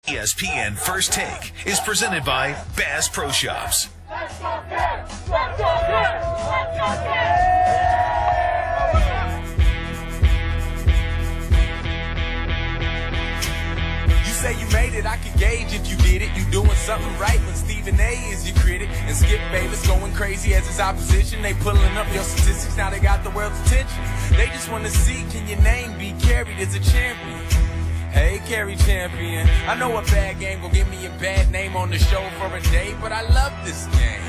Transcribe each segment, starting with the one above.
ESPN First Take is presented by Bass Pro Shops. You say you made it, I can gauge if you did it. You doing something right when Stephen A is your critic. And Skip Bayless going crazy as his opposition. They pulling up your statistics, now they got the world's attention. They just want to see, can your name be carried as a champion? Hey, carry champion. I know a bad game gon' give me a bad name on the show for a day, but I love this game.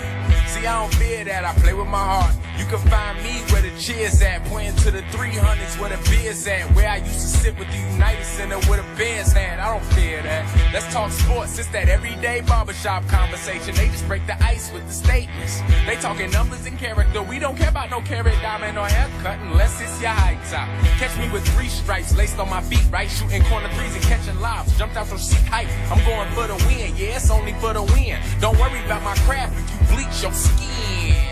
See, I don't fear that, I play with my heart. You can find me where the cheers at, pointing to the 300s where the beers at, where I used to sit with the United Center where the Bears had. I don't fear that. Let's talk sports, it's that everyday barbershop conversation. They just break the ice with the statements. They talking numbers and character. We don't care about no carrot diamond or haircut unless it's your high top. Catch me with 3 stripes laced on my feet, right? Shooting corner threes and catching lobs. Jumped out from seat height. I'm going for the win. Yeah, it's only for the win. Don't worry about my craft if you bleach your skin.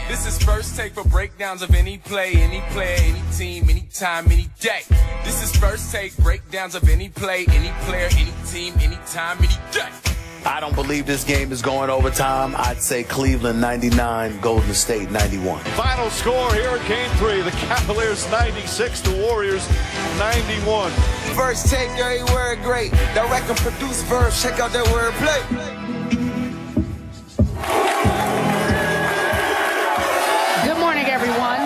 This is First Take for breakdowns of any play, any player, any team, anytime, any day. This is First Take, breakdowns of any play, any player, any team, anytime, any day. I don't believe this game is going overtime. I'd say Cleveland 99, Golden State 91. Final score here in Game 3. The Cavaliers 96, the Warriors 91. First Take, every word great. Direct and produce verse, check out that wordplay. Good morning, everyone.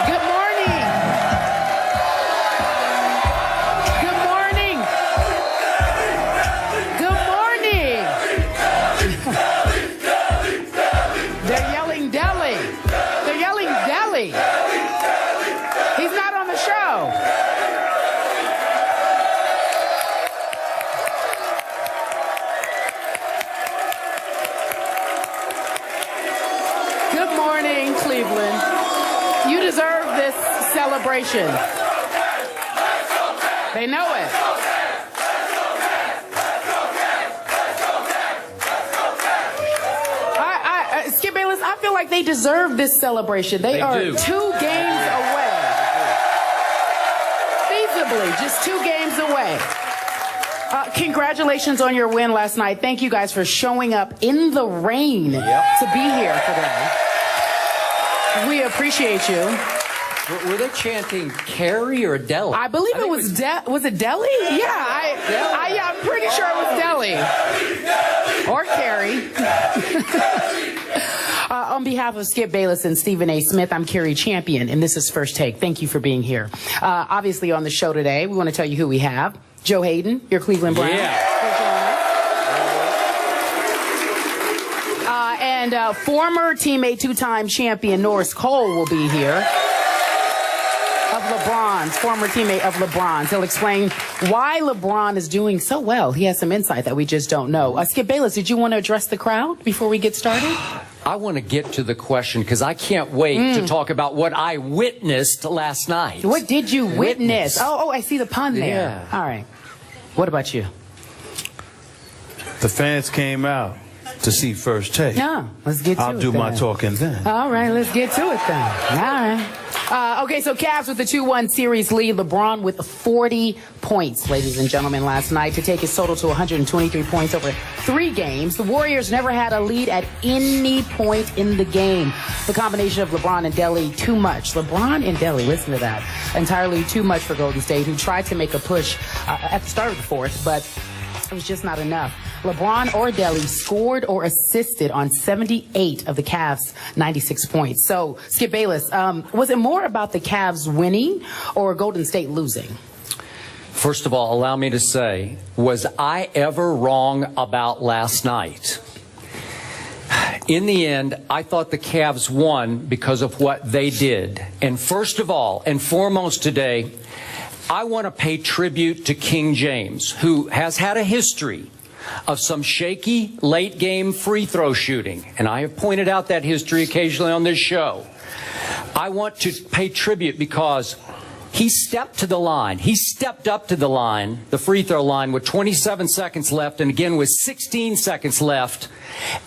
Good morning. Good morning. Good morning. They're yelling deli. They're yelling deli. He's not on the show. Good morning, Cleveland. You deserve this celebration. They know it. Skip Bayless, I feel like they deserve this celebration. They are do. 2 games away. Feasibly, just 2 games away. Congratulations on your win last night. Thank you guys for showing up in the rain to be here today. We appreciate you. Were they chanting Carrie or Deli? I believe it was was it Deli? Yeah, I'm pretty sure it was Deli. Or Carrie. On behalf of Skip Bayless and Stephen A. Smith, I'm Carrie Champion, and this is First Take. Thank you for being here. Obviously, on the show today, we want to tell you who we have. Joe Hayden, your Cleveland Browns. And former teammate, 2-time champion Norris Cole will be here. Of LeBron's, former teammate of LeBron's. He'll explain why LeBron is doing so well. He has some insight that we just don't know. Skip Bayless, did you want to address the crowd before we get started? I want to get to the question because I can't wait to talk about what I witnessed last night. What did you witness? Oh, I see the pun there. Yeah. All right. What about you? The fans came out to see First Take. No, let's get to it. I'll do my talking then. All right, let's get to it then. All right. Okay, so Cavs with the 2-1 series lead. LeBron with 40 points, ladies and gentlemen, last night to take his total to 123 points over 3 games. The Warriors never had a lead at any point in the game. The combination of LeBron and Deli, too much. LeBron and Deli, listen to that. Entirely too much for Golden State, who tried to make a push at the start of the fourth, but it was just not enough. LeBron or Deli scored or assisted on 78 of the Cavs' 96 points. So, Skip Bayless, was it more about the Cavs winning or Golden State losing? First of all, allow me to say, was I ever wrong about last night? In the end, I thought the Cavs won because of what they did. And first of all, and foremost today, I want to pay tribute to King James, who has had a history of some shaky late-game free throw shooting. And I have pointed out that history occasionally on this show. I want to pay tribute because He stepped to the line. He stepped up to the line, the free throw line, with 27 seconds left, and again with 16 seconds left.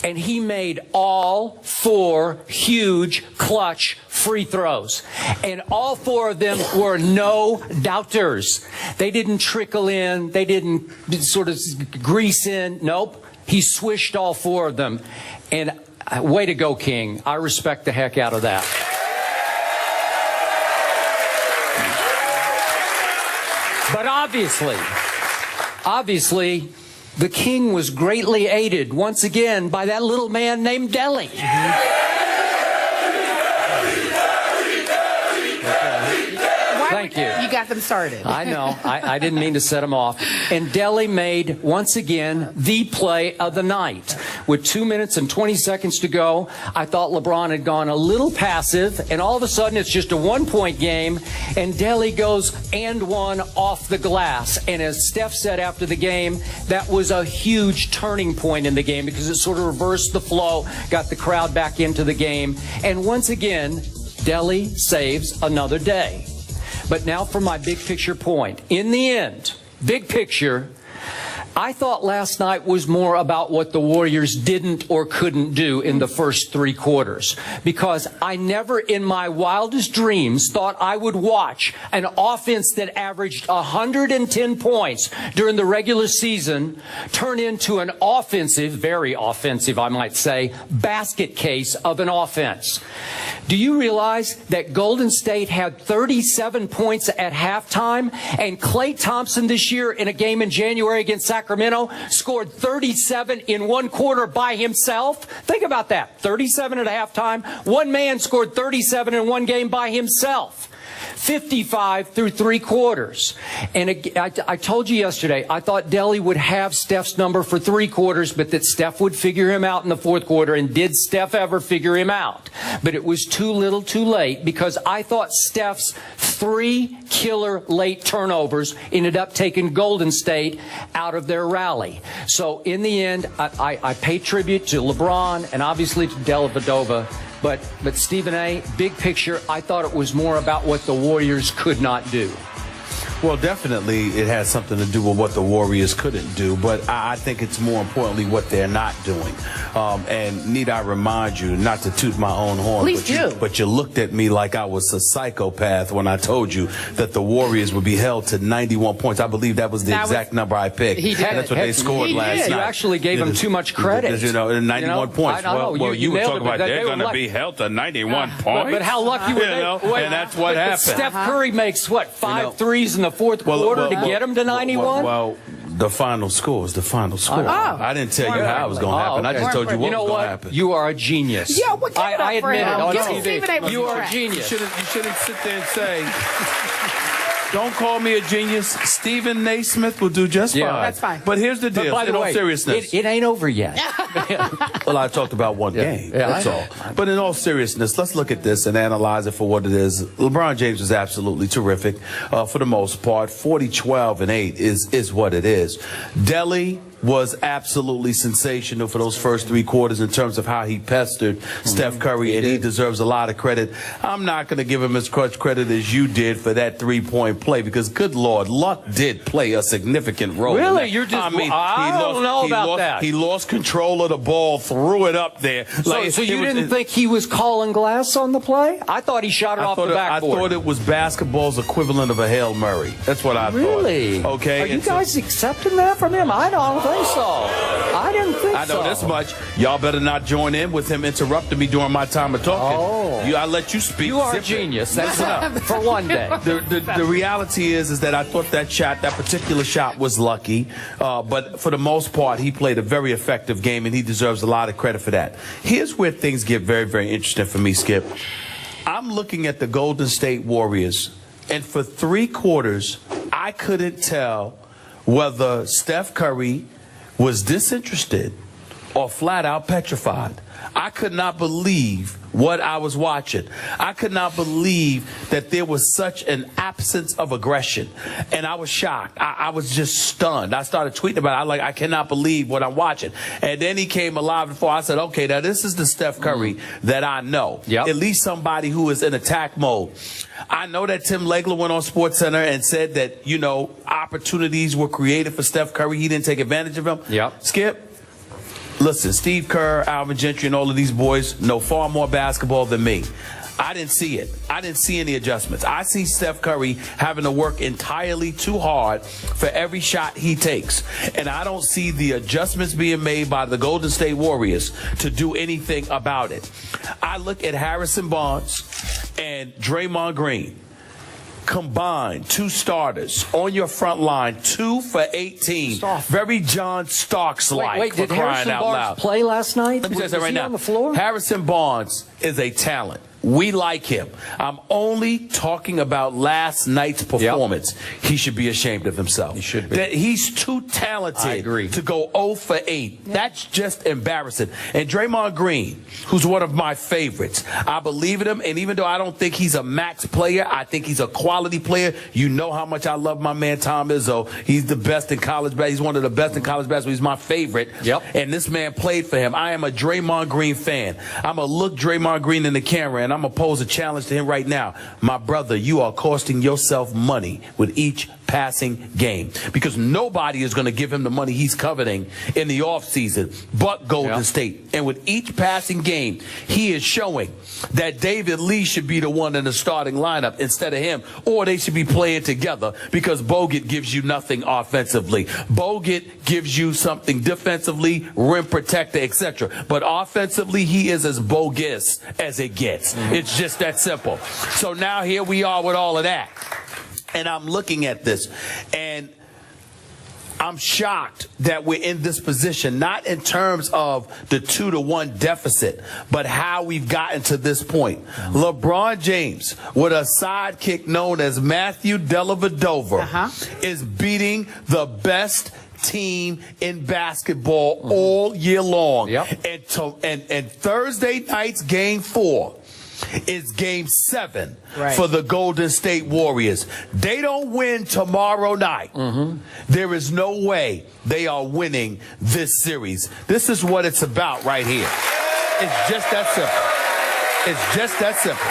And he made all 4 huge clutch free throws. And all 4 of them were no doubters. They didn't trickle in. They didn't sort of grease in. Nope. He swished all 4 of them. And way to go, King. I respect the heck out of that. But obviously, the King was greatly aided once again by that little man named Delly. Thank you. You got them started. I know. I didn't mean to set them off. And Delly made, once again, the play of the night. With 2 minutes and 20 seconds to go, I thought LeBron had gone a little passive, and all of a sudden it's just a 1-point game, and Delly goes and 1 off the glass. And as Steph said after the game, that was a huge turning point in the game because it sort of reversed the flow, got the crowd back into the game. And once again, Delly saves another day. But now for my big picture point. In the end, big picture, I thought last night was more about what the Warriors didn't or couldn't do in the first 3 quarters. Because I never in my wildest dreams thought I would watch an offense that averaged 110 points during the regular season turn into an offensive, very offensive, I might say, basket case of an offense. Do you realize that Golden State had 37 points at halftime, and Klay Thompson this year in a game in January against Sacramento scored 37 in 1 quarter by himself? Think about that. 37 at halftime. One man scored 37 in 1 game by himself. 55 through 3 quarters. And I told you yesterday, I thought Delly would have Steph's number for 3 quarters, but that Steph would figure him out in the 4th quarter. And did Steph ever figure him out? But it was too little too late, because I thought Steph's 3 killer late turnovers ended up taking Golden State out of their rally. So in the end, I pay tribute to LeBron and obviously to Dellavedova. But Stephen A., big picture, I thought it was more about what the Warriors could not do. Well, definitely it has something to do with what the Warriors couldn't do, but I think it's more importantly what they're not doing. And need I remind you, not to toot my own horn, Please but you looked at me like I was a psychopath when I told you that the Warriors would be held to 91 points. I believe that was the exact number I picked. He did. That's what they scored last night. You actually gave them too much credit. 91 points. Well, you were talking about they're going to be held to 91 points. But how lucky were they? And that's what happened. Steph Curry makes, what, 5 threes in the 4th quarter to get him to 91? Well, the final score is the final score. I didn't tell you how it was going to happen. Okay. I just told you what was going to happen. You are a genius. Yeah, what I admit it on TV. You are a genius. You shouldn't sit there and say, don't call me a genius. Stephen Naismith will do just fine. That's fine. But here's the deal. By the way, seriousness. It ain't over yet. Well, I talked about one game. That's all. But in all seriousness, let's look at this and analyze it for what it is. LeBron James is absolutely terrific for the most part. 40, 12, and 8 is what it is. Delly was absolutely sensational for those first 3 quarters in terms of how he pestered Steph Curry, and he deserves a lot of credit. I'm not going to give him as much credit as you did for that 3-point play, because, good Lord, luck did play a significant role. Really? You're just, I don't know about that. He lost control of the ball, threw it up there. So you didn't think he was calling glass on the play? I thought he shot it off the backboard. I thought it was basketball's equivalent of a Hail Mary. That's what I thought. Really? Okay. Are you guys accepting that from him? I don't think so. I didn't think so. I know this much. Y'all better not join in with him interrupting me during my time of talking. I let you speak. You are a genius. That's enough for one day. The reality is that I thought that particular shot was lucky. But for the most part, he played a very effective game, and he deserves a lot of credit for that. Here's where things get very, very interesting for me, Skip. I'm looking at the Golden State Warriors, and for 3 quarters, I couldn't tell whether Steph Curry was disinterested or flat out petrified. I could not believe what I was watching. I could not believe that there was such an absence of aggression. And I was shocked. I was just stunned. I started tweeting about it. I cannot believe what I'm watching. And then he came alive before. I said, okay, now this is the Steph Curry that I know. Yep. At least somebody who is in attack mode. I know that Tim Legler went on SportsCenter and said that, you know, opportunities were created for Steph Curry. He didn't take advantage of them. Yep. Skip. Listen, Steve Kerr, Alvin Gentry, and all of these boys know far more basketball than me. I didn't see it. I didn't see any adjustments. I see Steph Curry having to work entirely too hard for every shot he takes. And I don't see the adjustments being made by the Golden State Warriors to do anything about it. I look at Harrison Barnes and Draymond Green. Combined, 2 starters on your front line, 2 for 18. Very John Starks-like. Wait, did Harrison Barnes play last night? Let me say that right now. On the floor? Harrison Barnes is a talent. We like him. I'm only talking about last night's performance. Yep. He should be ashamed of himself. He should be. That he's too talented to go 0 for 8. Yeah. That's just embarrassing. And Draymond Green, who's one of my favorites, I believe in him. And even though I don't think he's a max player, I think he's a quality player. You know how much I love my man Tom Izzo. He's the best in college basketball. He's one of the best in college basketball. He's my favorite. Yep. And this man played for him. I am a Draymond Green fan. I'm going to look Draymond Green in the camera and I'm going to pose a challenge to him right now. My brother, you are costing yourself money with each passing game because nobody is going to give him the money he's coveting in the offseason but Golden State. And with each passing game, he is showing that David Lee should be the one in the starting lineup instead of him, or they should be playing together because Bogut gives you nothing offensively. Bogut gives you something defensively, rim protector, etc. But offensively, he is as bogus as it gets. It's just that simple. So now here we are with all of that. And I'm looking at this, and I'm shocked that we're in this position, not in terms of the 2-1 deficit, but how we've gotten to this point. LeBron James, with a sidekick known as Matthew Dellavedova, is beating the best team in basketball all year long. And Thursday night's Game 4 is Game 7 for the Golden State Warriors. They don't win tomorrow night. There is no way they are winning this series. This is what it's about right here. It's just that simple. It's just that simple.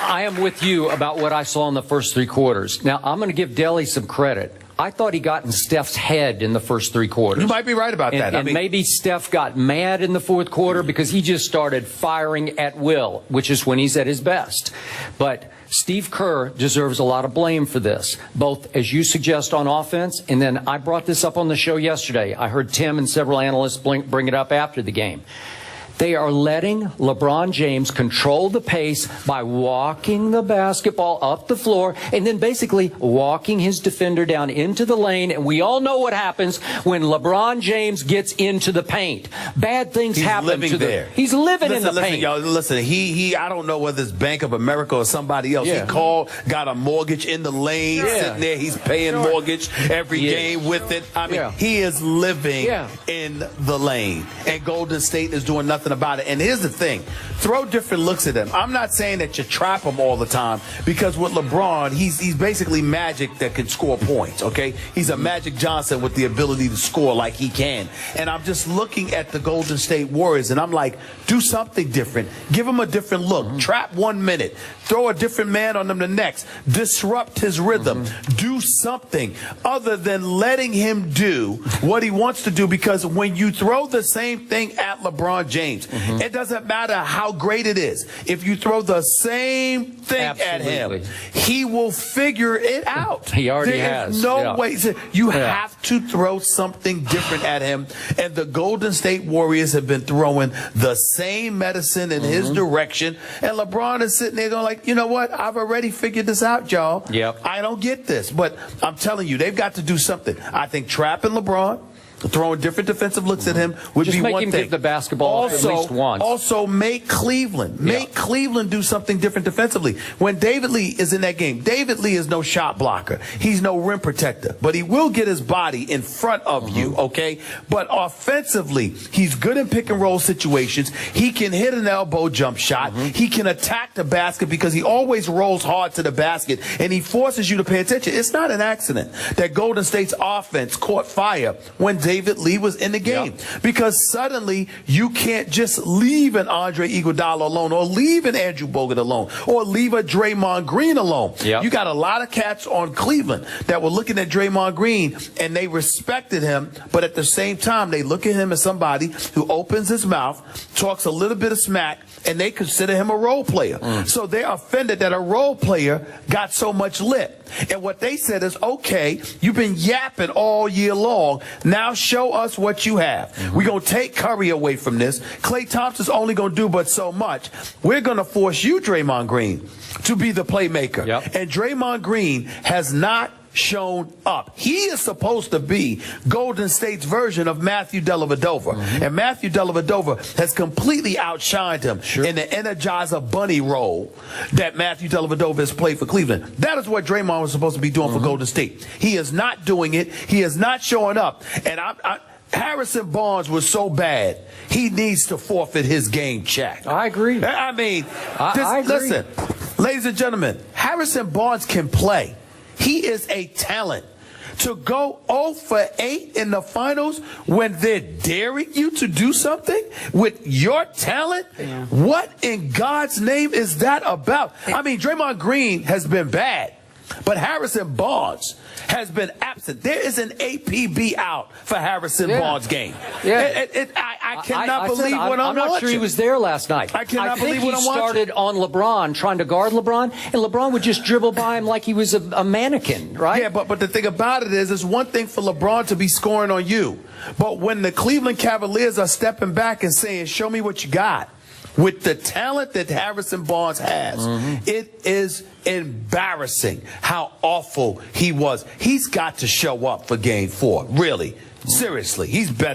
I am with you about what I saw in the first 3 quarters. Now, I'm going to give Delly some credit. I thought he got in Steph's head in the first 3 quarters. You might be right about that. And maybe Steph got mad in the 4th quarter because he just started firing at will, which is when he's at his best. But Steve Kerr deserves a lot of blame for this, both as you suggest on offense, and then I brought this up on the show yesterday. I heard Tim and several analysts bring it up after the game. They are letting LeBron James control the pace by walking the basketball up the floor and then basically walking his defender down into the lane. And we all know what happens when LeBron James gets into the paint. Bad things happen to there. He's living in the paint. Y'all, listen, I don't know whether it's Bank of America or somebody else. He got a mortgage in the lane, sitting there. He's paying mortgage every game with it. I mean, he is living in the lane. And Golden State is doing nothing about it. And here's the thing, throw different looks at him. I'm not saying that you trap him all the time, because with LeBron, he's basically Magic that can score points, okay? He's a Magic Johnson with the ability to score like he can. And I'm just looking at the Golden State Warriors, and I'm like, do something different. Give him a different look. Trap 1 minute. Throw a different man on him the next. Disrupt his rhythm. Do something other than letting him do what he wants to do, because when you throw the same thing at LeBron James, it doesn't matter how great it is. If you throw the same thing at him, he will figure it out. He already has. No way. You have to throw something different at him. And the Golden State Warriors have been throwing the same medicine in his direction. And LeBron is sitting there going like, you know what? I've already figured this out, y'all. I don't get this. But I'm telling you, they've got to do something. I think trapping LeBron, Throwing different defensive looks at him would Just be make one him thing. give the basketball at least once. Also, make Cleveland do something different defensively. When David Lee is in that game, David Lee is no shot blocker. He's no rim protector, but he will get his body in front of you, okay? But offensively, he's good in pick and roll situations. He can hit an elbow jump shot. He can attack the basket because he always rolls hard to the basket, and he forces you to pay attention. It's not an accident that Golden State's offense caught fire when David Lee was in the game, because suddenly you can't just leave an Andre Iguodala alone, or leave an Andrew Bogut alone, or leave a Draymond Green alone. You got a lot of cats on Cleveland that were looking at Draymond Green and they respected him, but at the same time they look at him as somebody who opens his mouth, talks a little bit of smack, and they consider him a role player. So they're offended that a role player got so much lip. And what they said is, okay, you've been yapping all year long. Now show us what you have. We're going to take Curry away from this. Klay Thompson's only going to do but so much. We're going to force you, Draymond Green, to be the playmaker. And Draymond Green has not shown up. He is supposed to be Golden State's version of Matthew Dellavedova. And Matthew Dellavedova has completely outshined him in the Energizer Bunny role that Matthew Dellavedova has played for Cleveland. That is what Draymond was supposed to be doing for Golden State. He is not doing it. He is not showing up. And Harrison Barnes was so bad, he needs to forfeit his game check. I agree. I mean, I agree. Listen, ladies and gentlemen, Harrison Barnes can play. He is a talent. To go 0 for 8 in the finals when they're daring you to do something with your talent, what in God's name is that about? I mean, Draymond Green has been bad, but Harrison Barnes has been absent. There is an APB out for Harrison Barnes' game. I cannot believe what I'm watching. I'm not sure he was there last night. I cannot believe what I'm watching. I think he started on LeBron, trying to guard LeBron, and LeBron would just dribble by him like he was a mannequin, right? Yeah, but the thing about it is, it's one thing for LeBron to be scoring on you, but when the Cleveland Cavaliers are stepping back and saying, show me what you got, with the talent that Harrison Barnes has, it is embarrassing how awful he was. He's got to show up for Game 4, really. Seriously, he's better.